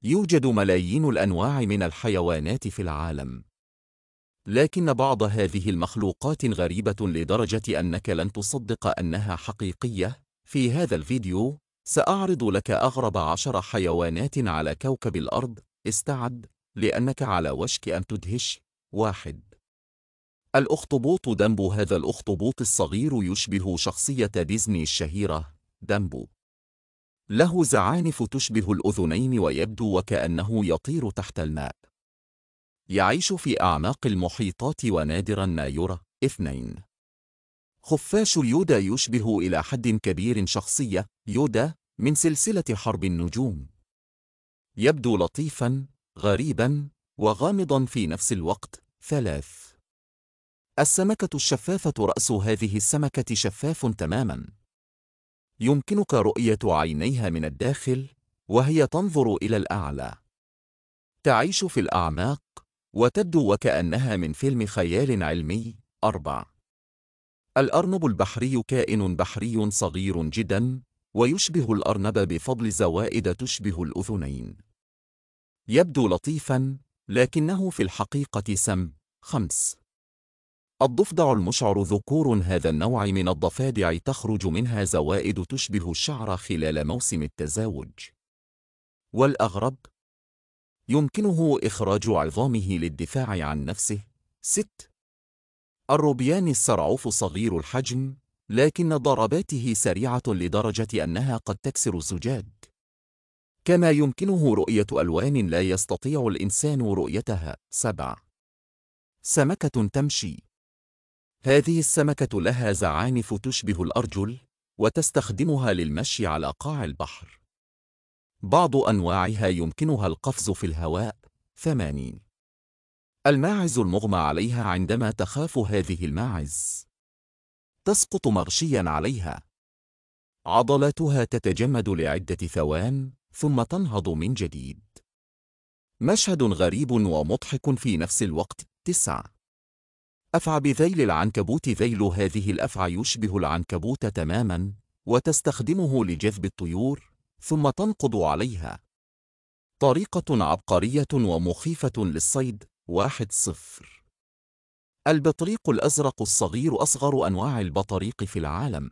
يوجد ملايين الأنواع من الحيوانات في العالم، لكن بعض هذه المخلوقات غريبة لدرجة أنك لن تصدق أنها حقيقية. في هذا الفيديو سأعرض لك أغرب 10 حيوانات على كوكب الأرض. استعد، لأنك على وشك أن تدهش. 1. الأخطبوط دمبو. هذا الأخطبوط الصغير يشبه شخصية ديزني الشهيرة دمبو. له زعانف تشبه الأذنين ويبدو وكأنه يطير تحت الماء. يعيش في أعماق المحيطات ونادرا ما يرى. 2. خفاش يودا. يشبه إلى حد كبير شخصية يودا من سلسلة حرب النجوم. يبدو لطيفا، غريبا، وغامضا في نفس الوقت. 3. السمكة الشفافة. رأس هذه السمكة شفاف تماما، يمكنك رؤية عينيها من الداخل وهي تنظر إلى الأعلى. تعيش في الأعماق وتبدو وكأنها من فيلم خيال علمي. 4. الأرنب البحري. كائن بحري صغير جدا ويشبه الأرنب بفضل زوائد تشبه الأذنين. يبدو لطيفا لكنه في الحقيقة سم. 5. الضفدع المشعر. ذكور هذا النوع من الضفادع تخرج منها زوائد تشبه الشعر خلال موسم التزاوج. والأغرب، يمكنه إخراج عظامه للدفاع عن نفسه. 6. الروبيان السرعوف. صغير الحجم لكن ضرباته سريعة لدرجة أنها قد تكسر الزجاج، كما يمكنه رؤية ألوان لا يستطيع الإنسان رؤيتها. 7. سمكة تمشي. هذه السمكة لها زعانف تشبه الأرجل وتستخدمها للمشي على قاع البحر. بعض أنواعها يمكنها القفز في الهواء. 8. الماعز المغمى عليها. عندما تخاف هذه الماعز تسقط مغشيا عليها. عضلاتها تتجمد لعدة ثوان ثم تنهض من جديد. مشهد غريب ومضحك في نفس الوقت. 9. أفعى بذيل العنكبوت. ذيل هذه الأفعى يشبه العنكبوت تماما وتستخدمه لجذب الطيور ثم تنقض عليها. طريقة عبقرية ومخيفة للصيد. 1-0. البطريق الأزرق الصغير. أصغر أنواع البطريق في العالم.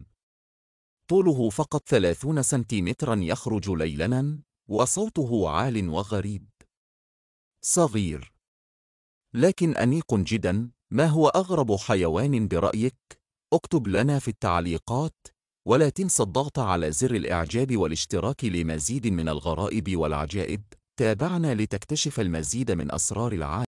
طوله فقط 30 سنتيمترا. يخرج ليلاً وصوته عال وغريب. صغير لكن أنيق جدا. ما هو أغرب حيوان برأيك؟ اكتب لنا في التعليقات، ولا تنسى الضغط على زر الإعجاب والاشتراك لمزيد من الغرائب والعجائب. تابعنا لتكتشف المزيد من أسرار العالم.